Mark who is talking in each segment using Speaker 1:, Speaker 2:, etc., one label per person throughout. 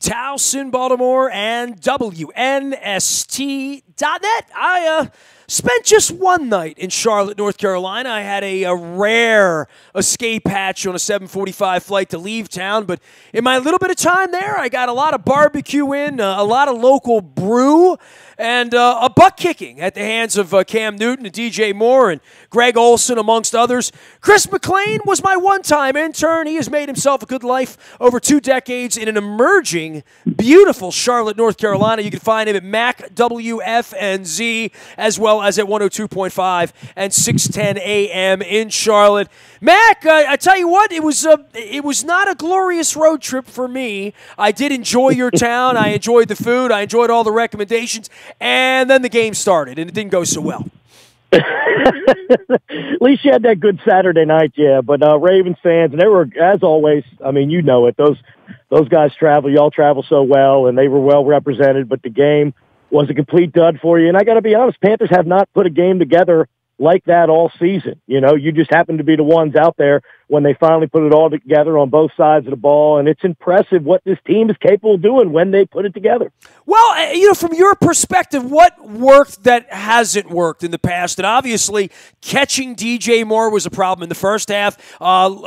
Speaker 1: Towson, Baltimore, and WNST.net. I spent just one night in Charlotte, North Carolina. I had a rare escape hatch on a 7:45 flight to leave town, but in my little bit of time there, I got a lot of barbecue in, a lot of local brew, and a butt kicking at the hands of Cam Newton and DJ Moore and Greg Olson, amongst others. Chris McClain was my one-time intern. He has made himself a good life over 2 decades in an emerging, beautiful Charlotte, North Carolina. You can find him at Mac WFNZ, as well as at 102.5 and 610 AM in Charlotte. Mac, I tell you what, it was not a glorious road trip for me. I did enjoy your town. I enjoyed the food. I enjoyed all the recommendations. And then the game started, and it didn't go so well.
Speaker 2: At least you had that good Saturday night, yeah. But Ravens fans, and they were, as always, I mean, you know it. Those guys travel. Y'all travel so well, and they were well represented. But the game was a complete dud for you. And I got to be honest, Panthers have not put a game together like that all season. You know, you just happen to be the ones out there when they finally put it all together on both sides of the ball. And it's impressive what this team is capable of doing when they put it together.
Speaker 1: Well, you know, from your perspective, what worked that hasn't worked in the past? And obviously, catching DJ Moore was a problem in the first half.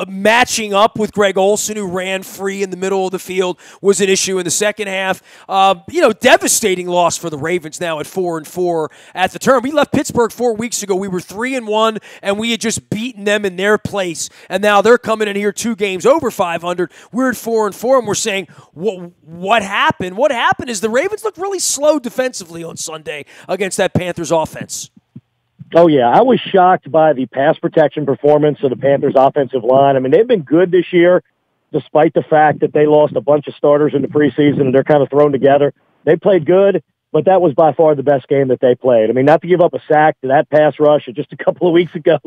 Speaker 1: Matching up with Greg Olson, who ran free in the middle of the field, was an issue in the second half. You know, devastating loss for the Ravens now at 4-4 at the turn. We left Pittsburgh 4 weeks ago. We were 3-1, and we had just beaten them in their place. And now they're coming in here 2 games over 500. We're at 4-4, and we're saying, what happened? What happened is the Ravens looked really slow defensively on Sunday against that Panthers offense.
Speaker 2: Oh, yeah. I was shocked by the pass protection performance of the Panthers offensive line. I mean, they've been good this year, despite the fact that they lost a bunch of starters in the preseason and they're kind of thrown together. They played good, but that was by far the best game that they played. I mean, not to give up a sack to that pass rush just a couple of weeks ago,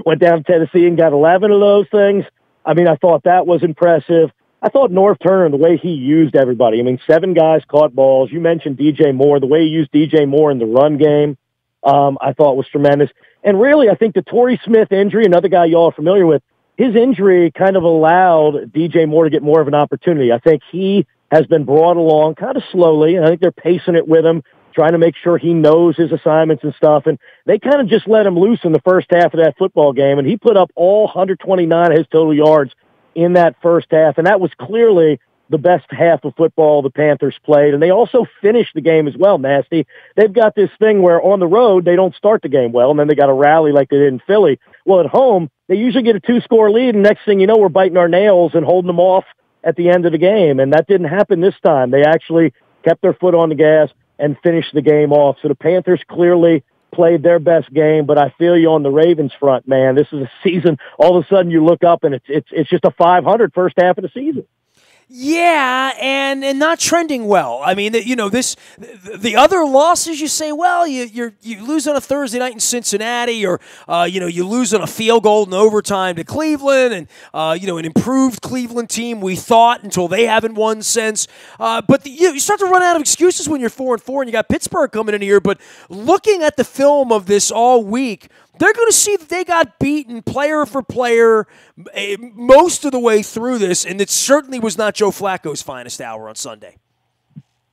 Speaker 2: went down to Tennessee and got 11 of those things. I mean, I thought that was impressive. I thought North Turner, the way he used everybody, I mean, 7 guys caught balls. You mentioned DJ Moore. The way he used DJ Moore in the run game, I thought was tremendous. And really, I think the Torrey Smith injury, another guy y'all are familiar with, his injury kind of allowed DJ Moore to get more of an opportunity. I think he has been brought along kind of slowly, and I think they're pacing it with him, trying to make sure he knows his assignments and stuff. And they kind of just let him loose in the first half of that football game, and he put up all 129 of his total yards in that first half, and that was clearly the best half of football the Panthers played. And they also finished the game as well, Nasty. They've got this thing where on the road, they don't start the game well, and then they got to rally like they did in Philly. Well, at home, they usually get a 2-score lead, and next thing you know, we're biting our nails and holding them off at the end of the game. And that didn't happen this time. They actually kept their foot on the gas and finished the game off. So the Panthers clearly played their best game, but I feel you on the Ravens front, man. This is a season, all of a sudden you look up and it's just a 500 first half of the season.
Speaker 1: Yeah, and not trending well. I mean, you know, the other losses, you say, well, you lose on a Thursday night in Cincinnati, or you know, you lose on a field goal in overtime to Cleveland, and you know, an improved Cleveland team we thought until they haven't won since. But you start to run out of excuses when you're 4-4, and you got Pittsburgh coming in here. But looking at the film of this all week, they're going to see that they got beaten player for player most of the way through this, and it certainly was not Joe Flacco's finest hour on Sunday.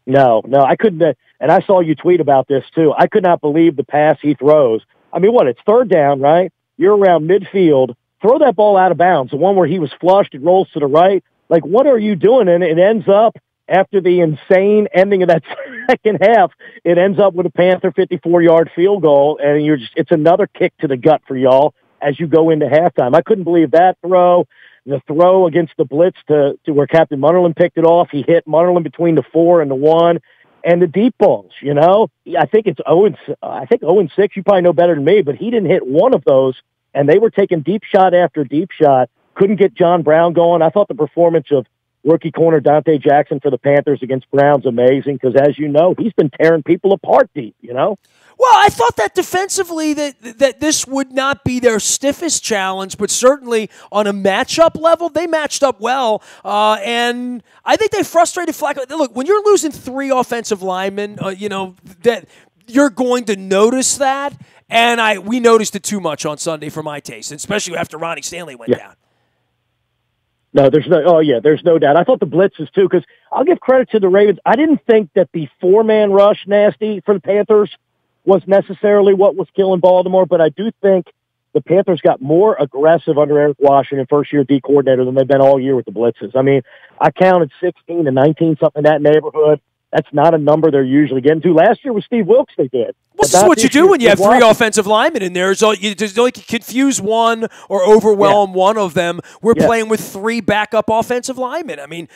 Speaker 2: No, I couldn't, and I saw you tweet about this too. I could not believe the pass he throws. I mean, it's third down, right? You're around midfield. Throw that ball out of bounds. The one where he was flushed, it rolls to the right. Like, what are you doing? And it ends up, after the insane ending of that second half, it ends up with a Panther 54-yard field goal, and it's another kick to the gut for y'all as you go into halftime. I couldn't believe that throw. The throw against the blitz to where Captain Munnerlyn picked it off. He hit Munnerlyn between the 4 and the 1. And the deep balls, you know. I think it's 0-6. You probably know better than me, but he didn't hit one of those, and they were taking deep shot after deep shot. Couldn't get John Brown going. I thought the performance of rookie corner Dante Jackson for the Panthers against Brown's amazing because, as you know, he's been tearing people apart deep, you know?
Speaker 1: Well, I thought that defensively that this would not be their stiffest challenge, but certainly on a matchup level, they matched up well. And I think they frustrated Flacco. Look, when you're losing 3 offensive linemen, you know, that you're going to notice that. And we noticed it too much on Sunday for my taste, especially after Ronnie Stanley went down.
Speaker 2: No, there's no doubt. I thought the blitzes too, because I'll give credit to the Ravens. I didn't think that the 4-man rush nasty for the Panthers was necessarily what was killing Baltimore, but I do think the Panthers got more aggressive under Eric Washington, first-year D coordinator, than they've been all year with the blitzes. I mean, I counted 16 to 19, something in that neighborhood. That's not a number they're usually getting to. Last year with Steve Wilkes, they did.
Speaker 1: Well, this is what you do when you have three offensive linemen in there. So you just don't confuse one or overwhelm one of them. We're playing with three backup offensive linemen. I mean,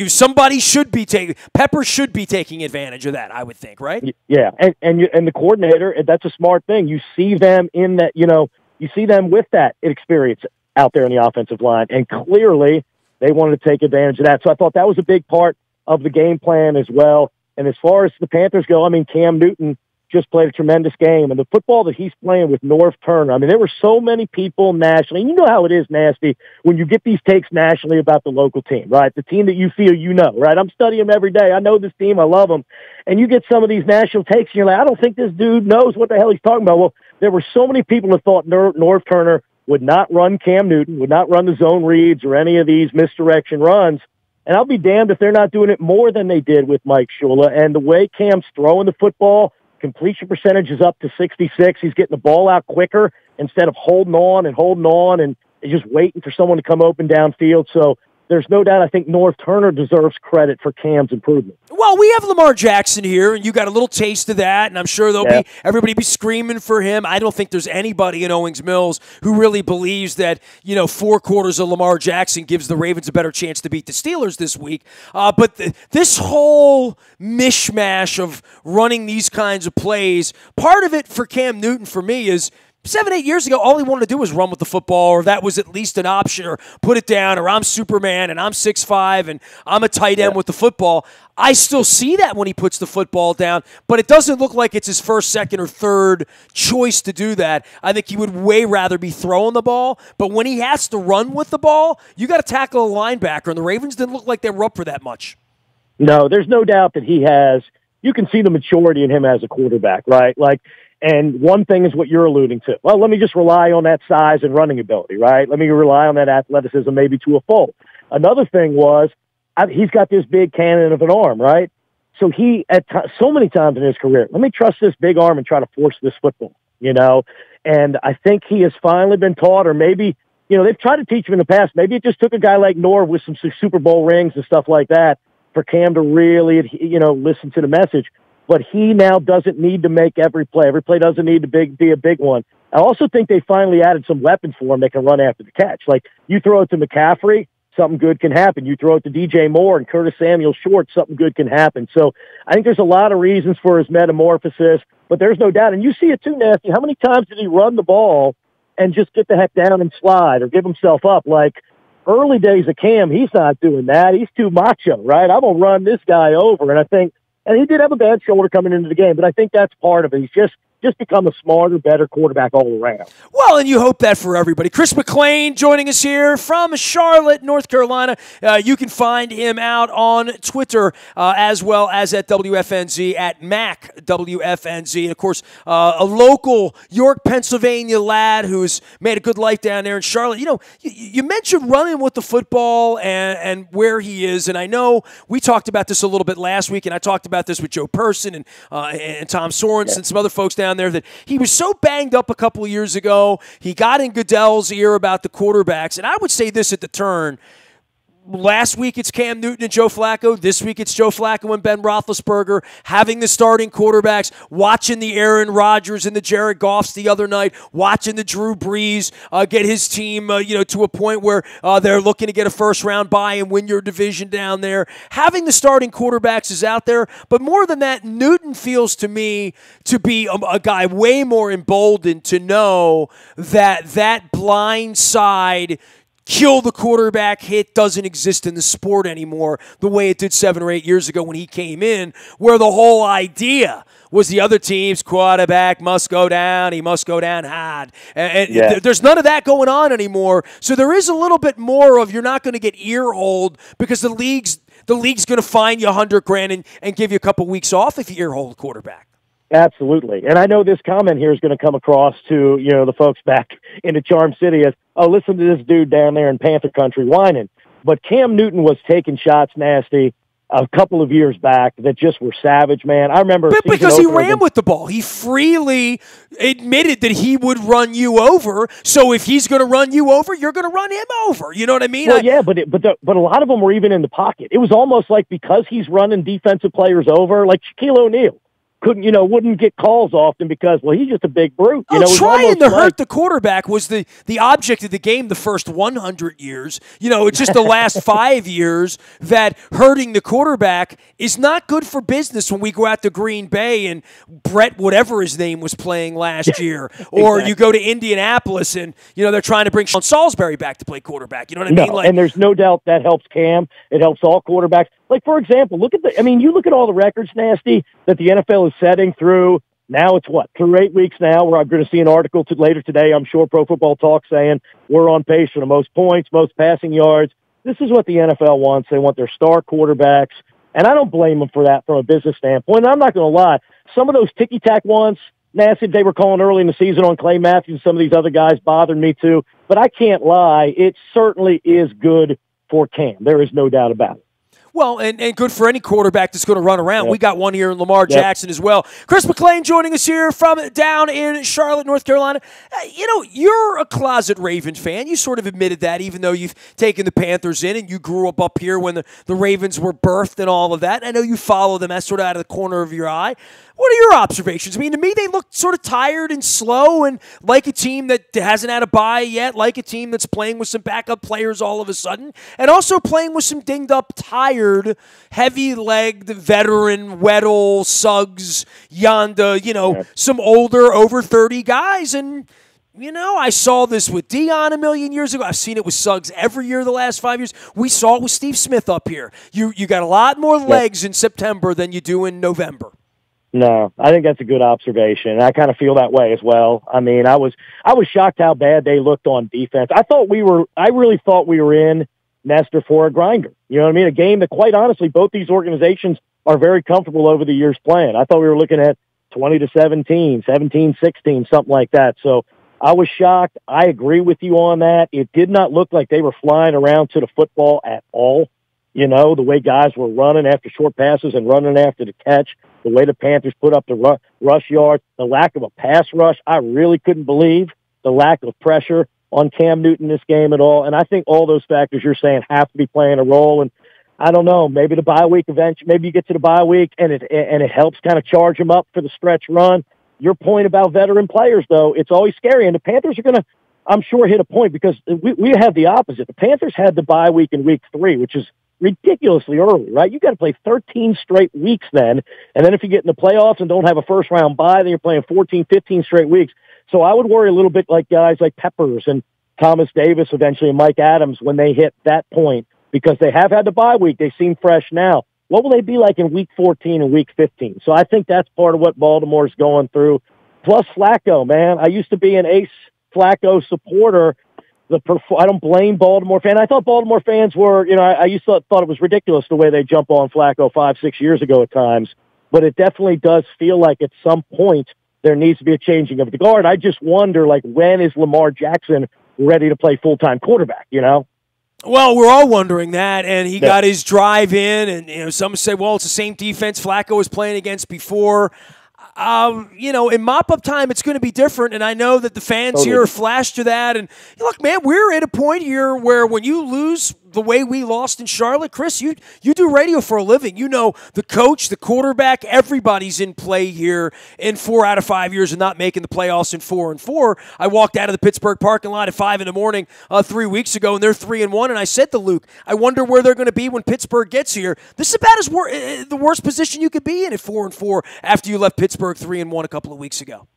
Speaker 1: somebody should be Pepper should be taking advantage of that, I would think, right?
Speaker 2: Yeah, and the coordinator, that's a smart thing. You see them in that, you see them with that experience out there in the offensive line, and clearly they wanted to take advantage of that. So I thought that was a big part of the game plan as well. And as far as the Panthers go, I mean, Cam Newton just played a tremendous game. And the football that he's playing with North Turner, I mean, there were so many people nationally. And you know how it is, Nasty, when you get these takes nationally about the local team, right? The team that you feel right? I'm studying them every day. I know this team. I love them. And you get some of these national takes, and you're like, I don't think this dude knows what the hell he's talking about. Well, there were so many people that thought North Turner would not run Cam Newton, would not run the zone reads or any of these misdirection runs. And I'll be damned if they're not doing it more than they did with Mike Shula. And the way Cam's throwing the football, completion percentage is up to 66. He's getting the ball out quicker instead of holding on and just waiting for someone to come open downfield. So there's no doubt I think North Turner deserves credit for Cam's improvement.
Speaker 1: Well, we have Lamar Jackson here, and you got a little taste of that, and I'm sure everybody be screaming for him. I don't think there's anybody in Owings Mills who really believes that, 4 quarters of Lamar Jackson gives the Ravens a better chance to beat the Steelers this week. But this whole mishmash of running these kinds of plays, part of it for Cam Newton for me is 7-8 years ago, all he wanted to do was run with the football, or that was at least an option, or put it down, or I'm Superman, and I'm 6'5", and I'm a tight end with the football. I still see that when he puts the football down, but it doesn't look like it's his first, second, or third choice to do that. I think he would way rather be throwing the ball, but when he has to run with the ball, you got to tackle a linebacker, and the Ravens didn't look like they were up for that much.
Speaker 2: No, there's no doubt that you can see the maturity in him as a quarterback, right? And one thing is what you're alluding to. Well, let me just rely on that size and running ability, right? Let me rely on that athleticism maybe to a fault. Another thing was he's got this big cannon of an arm, right? So so many times in his career, let me trust this big arm and try to force this football, And I think he has finally been taught, or maybe, they've tried to teach him in the past. Maybe it just took a guy like Norv with some Super Bowl rings and stuff like that for Cam to really, listen to the message. But he now doesn't need to make every play. Every play doesn't need to be a big one. I also think they finally added some weapons for him that can run after the catch. Like, you throw it to McCaffrey, something good can happen. You throw it to DJ Moore and Curtis Samuel short, something good can happen. So I think there's a lot of reasons for his metamorphosis, but there's no doubt. And you see it too, Nasty. How many times did he run the ball and just get the heck down and slide or give himself up? Like, early days of Cam, he's not doing that. He's too macho, right? I'm going to run this guy over. And he did have a bad shoulder coming into the game, but I think that's part of it. He's just become a smarter, better quarterback all around.
Speaker 1: Well, and you hope that for everybody. Chris McClain joining us here from Charlotte, North Carolina. You can find him out on Twitter as well as at WFNZ, at MacWFNZ. And, of course, a local York, Pennsylvania lad who's made a good life down there in Charlotte. You mentioned running with the football and where he is, and I know we talked about this a little bit last week, and I talked about this with Joe Person and Tom Sorensen and some other folks down there, that he was so banged up a couple of years ago. He got in Goodell's ear about the quarterbacks. And I would say this at the turn. Last week it's Cam Newton and Joe Flacco. This week it's Joe Flacco and Ben Roethlisberger, having the starting quarterbacks, watching the Aaron Rodgers and the Jared Goffs the other night, watching the Drew Brees get his team to a point where they're looking to get a first-round bye and win your division down there. Having the starting quarterbacks is out there, but more than that, Newton feels to me to be a guy way more emboldened to know that blind side kill the quarterback hit doesn't exist in the sport anymore the way it did 7 or 8 years ago when he came in, where the whole idea was the other team's quarterback must go down, he must go down hard. And there's none of that going on anymore. So there is a little bit more of, you're not going to get ear-holed because the league's going to fine you $100,000 and give you a couple weeks off if you ear-hold the quarterback.
Speaker 2: Absolutely. And I know this comment here is going to come across to, the folks back in the Charm City as, oh, listen to this dude down there in Panther country whining. But Cam Newton was taking shots nasty a couple of years back that just were savage, man. I remember
Speaker 1: because he ran with the ball. He freely admitted that he would run you over. So if he's going to run you over, you're going to run him over. You know what I mean?
Speaker 2: Well, yeah, but a lot of them were even in the pocket. It was almost like because he's running defensive players over, like Shaquille O'Neal wouldn't get calls often because, well, he's just a big brute.
Speaker 1: Trying to hurt the quarterback was the object of the game the first 100 years. It's just the last 5 years that hurting the quarterback is not good for business when we go out to Green Bay and Brett, whatever his name, was playing last year. Or
Speaker 2: exactly.
Speaker 1: You go to Indianapolis and, they're trying to bring Sean Salisbury back to play quarterback. You know what I mean?
Speaker 2: And there's no doubt that helps Cam. It helps all quarterbacks. Like, for example, you look at all the records, Nasty, that the NFL is setting through, now it's through 8 weeks now, where I'm going to see an article later today, I'm sure, Pro Football Talk saying we're on pace for the most points, most passing yards. This is what the NFL wants. They want their star quarterbacks, and I don't blame them for that from a business standpoint. And I'm not going to lie. Some of those ticky-tack ones, Nasty, they were calling early in the season on Clay Matthews, some of these other guys bothered me too. But I can't lie. It certainly is good for Cam. There is no doubt about it.
Speaker 1: Well, and good for any quarterback that's going to run around. Yep. We got one here in Lamar Jackson as well. Chris McClain joining us here from down in Charlotte, North Carolina. You're a closet Raven fan. You sort of admitted that, even though you've taken the Panthers in and you grew up here when the Ravens were birthed and all of that. I know you follow them. That's sort of out of the corner of your eye. What are your observations? I mean, to me, they look sort of tired and slow and like a team that hasn't had a bye yet, like a team that's playing with some backup players all of a sudden, and also playing with some dinged-up, tired, heavy-legged veteran Weddle, Suggs, Yonda, some older, over 30 guys. And, I saw this with Dion a million years ago. I've seen it with Suggs every year the last 5 years. We saw it with Steve Smith up here. You got a lot more legs in September than you do in November.
Speaker 2: No, I think that's a good observation. I kind of feel that way as well. I mean, I was shocked how bad they looked on defense. I really thought we were in Nestor for a grinder. You know what I mean? A game that, quite honestly, both these organizations are very comfortable over the years playing. I thought we were looking at 20-17, 17-16, something like that. So I was shocked. I agree with you on that. It did not look like they were flying around to the football at all. The way guys were running after short passes and running after the catch, the way the Panthers put up the rush yards, the lack of a pass rush. I really couldn't believe the lack of pressure on Cam Newton this game at all. And I think all those factors you're saying have to be playing a role. And I don't know, maybe the bye week eventually, maybe you get to the bye week and it helps kind of charge them up for the stretch run. Your point about veteran players, though, it's always scary. And the Panthers are going to, I'm sure, hit a point because we have the opposite. The Panthers had the bye week in week 3, which is ridiculously early, right? You got to play 13 straight weeks then. And then if you get in the playoffs and don't have a first round bye, then you're playing 14, 15 straight weeks. So I would worry a little bit like guys like Peppers and Thomas Davis eventually and Mike Adams when they hit that point because they have had the bye week. They seem fresh now. What will they be like in week 14 and week 15? So I think that's part of what Baltimore's going through. Plus Flacco, man. I used to be an ace Flacco supporter. I don't blame Baltimore fans. I thought Baltimore fans were, I used to thought it was ridiculous the way they jump on Flacco 5-6 years ago at times. But it definitely does feel like at some point there needs to be a changing of the guard. I just wonder, when is Lamar Jackson ready to play full-time quarterback,
Speaker 1: Well, we're all wondering that, and he got his drive in, and some say, well, it's the same defense Flacco was playing against before. In mop-up time, it's going to be different, and I know that the fans here are flashed to that. And look, man, we're at a point here where when you lose the way we lost in Charlotte, Chris, you do radio for a living. The coach, the quarterback, everybody's in play here in 4 out of 5 years and not making the playoffs in 4-4. I walked out of the Pittsburgh parking lot at 5 a.m. 3 weeks ago, and they're 3-1. And I said to Luke, I wonder where they're going to be when Pittsburgh gets here. This is about the worst position you could be in at 4-4 after you left Pittsburgh 3-1 a couple of weeks ago.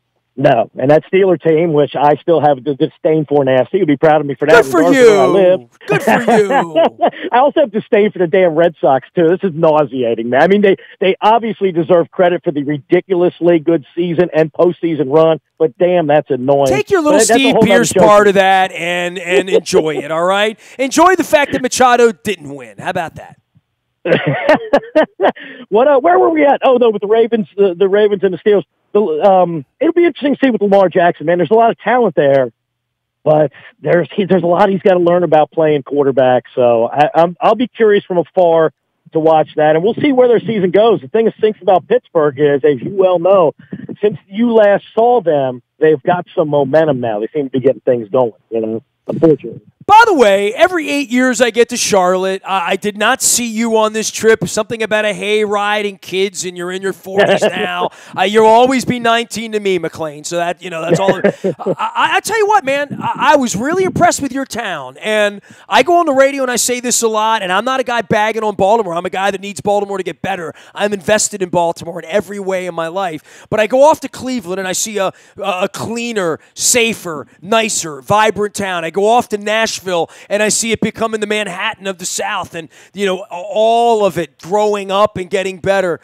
Speaker 2: No, and that Steeler team, which I still have a disdain for, Nasty, you'd be proud of me for that.
Speaker 1: Good for you. Good for you.
Speaker 2: I also have disdain for the damn Red Sox, too. This is nauseating, man. I mean, they obviously deserve credit for the ridiculously good season and postseason run, but damn, that's annoying.
Speaker 1: Take your little Steve Pierce part of that and enjoy it, all right? Enjoy the fact that Machado didn't win. How about that?
Speaker 2: Where were we at? Oh, no, with the Ravens and the Steelers. it'll be interesting to see with Lamar Jackson, man. There's a lot of talent there, but there's a lot he's got to learn about playing quarterback. So I'll be curious from afar to watch that, and we'll see where their season goes. The thing that stinks about Pittsburgh is, as you well know, since you last saw them, they've got some momentum now. They seem to be getting things going, unfortunately.
Speaker 1: By the way, every 8 years I get to Charlotte. I did not see you on this trip. Something about a hayride and kids, and you're in your 40s now. You'll always be 19 to me, McClain. So that's all. I tell you what, man, I was really impressed with your town. And I go on the radio and I say this a lot, and I'm not a guy bagging on Baltimore. I'm a guy that needs Baltimore to get better. I'm invested in Baltimore in every way in my life. But I go off to Cleveland and I see a cleaner, safer, nicer, vibrant town. I go off to Nashville and I see it becoming the Manhattan of the South, and all of it growing up and getting better.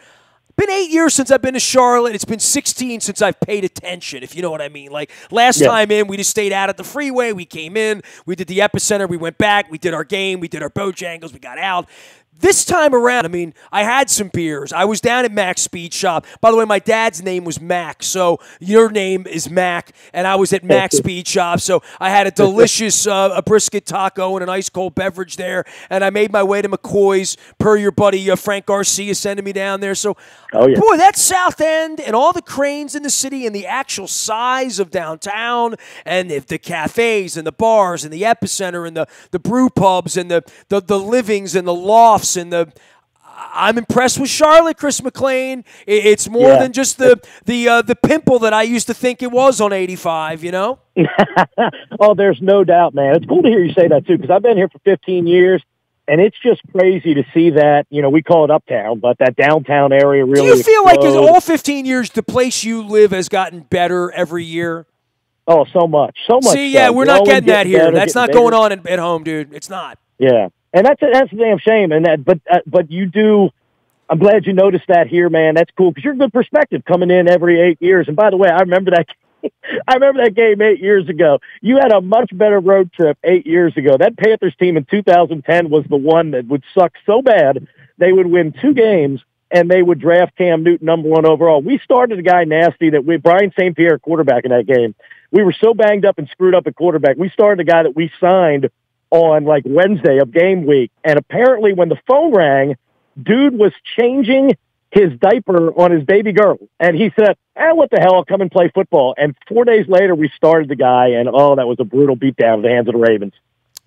Speaker 1: Been 8 years since I've been to Charlotte. It's been 16 since I've paid attention, if you know what I mean. Like last time in, we just stayed out at the freeway. We came in, we did the Epicenter, we went back, we did our game, we did our Bojangles, we got out. This time around, I had some beers. I was down at Mac's Speed Shop. By the way, my dad's name was Mac, so your name is Mac, and I was at Mac's Speed Shop. So I had a delicious a brisket taco and an ice-cold beverage there, and I made my way to McCoy's per your buddy Frank Garcia sending me down there. So, boy, that South End and all the cranes in the city and the actual size of downtown and the cafes and the bars and the Epicenter and the brew pubs and the livings and the lofts. I'm impressed with Charlotte, Chris McClain. It's more than just the pimple that I used to think it was on 85,
Speaker 2: Oh, there's no doubt, man. It's cool to hear you say that, too, because I've been here for 15 years, and it's just crazy to see that, we call it uptown, but that downtown area really
Speaker 1: Do you feel like in
Speaker 2: exploded.
Speaker 1: all 15 years, the place you live has gotten better every year?
Speaker 2: Oh, so much.
Speaker 1: See, yeah, we're not getting that here. That's not going on at home, dude. It's not.
Speaker 2: Yeah. And that's a damn shame. And but you do. I'm glad you noticed that here, man. That's cool because you're a good perspective coming in every 8 years. And by the way, I remember that. I remember that game 8 years ago. You had a much better road trip 8 years ago. That Panthers team in 2010 was the one that would suck so bad they would win 2 games and they would draft Cam Newton #1 overall. We started a guy nasty Brian St. Pierre quarterback in that game. We were so banged up and screwed up at quarterback. We started a guy that we signed on like Wednesday of game week. And apparently when the phone rang, dude was changing his diaper on his baby girl. And he said, what the hell, I'll come and play football. And 4 days later, we started the guy, and that was a brutal beatdown at the hands of the Ravens.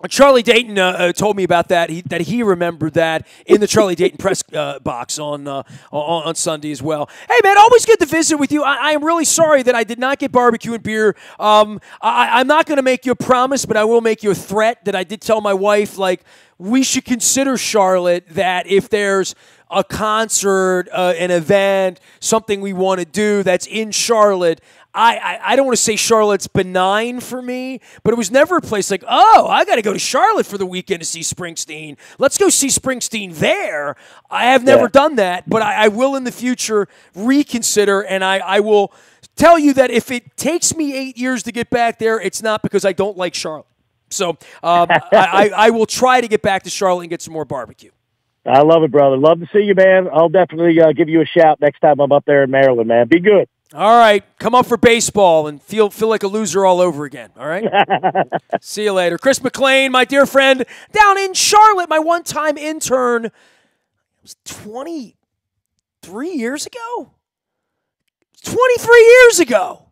Speaker 1: Charlie Dayton told me about that. He remembered that in the Charlie Dayton press box on Sunday as well. Hey, man, always good to visit with you. I am really sorry that I did not get barbecue and beer. I'm not going to make you a promise, but I will make you a threat that I did tell my wife, we should consider Charlotte, that if there's a concert, an event, something we want to do that's in Charlotte, I don't want to say Charlotte's benign for me, but it was never a place like, I got to go to Charlotte for the weekend to see Springsteen. Let's go see Springsteen there. I have never done that, but I will in the future reconsider, and I will tell you that if it takes me 8 years to get back there, it's not because I don't like Charlotte. So I will try to get back to Charlotte and get some more barbecue.
Speaker 2: I love it, brother. Love to see you, man. I'll definitely give you a shout next time I'm up there in Maryland, man. Be good.
Speaker 1: All right. Come up for baseball and feel like a loser all over again. All right? See you later. Chris McClain, my dear friend, down in Charlotte, my one-time intern. It was 23 years ago? 23 years ago.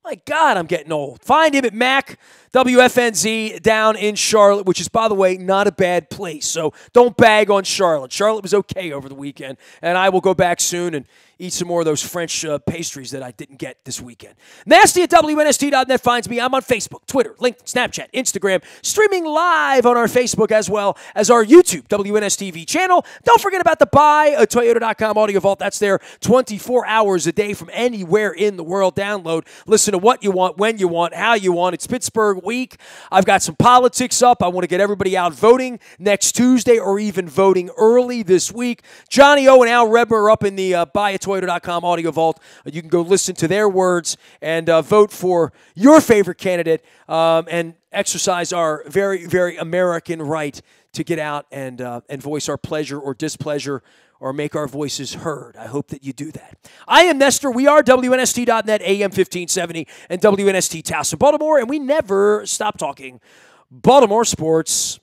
Speaker 1: My God, I'm getting old. Find him at Mac WFNZ down in Charlotte, which is, by the way, not a bad place. So don't bag on Charlotte. Charlotte was okay over the weekend, and I will go back soon and eat some more of those French pastries that I didn't get this weekend. Nasty at WNST.net finds me. I'm on Facebook, Twitter, LinkedIn, Snapchat, Instagram, streaming live on our Facebook as well as our YouTube WNSTV channel. Don't forget about the buyatoyota.com audio vault. That's there 24 hours a day from anywhere in the world. Download, listen to what you want, when you want, how you want. It's Pittsburgh week. I've got some politics up. I want to get everybody out voting next Tuesday or even voting early this week. Johnny O and Al Redmer are up in the buyatoyota.com audio vault. You can go listen to their words and vote for your favorite candidate and exercise our very, very American right to get out and voice our pleasure or displeasure or make our voices heard. I hope that you do that. I am Nestor. We are WNST.net, AM 1570, and WNST Taos, Baltimore, and we never stop talking Baltimore sports.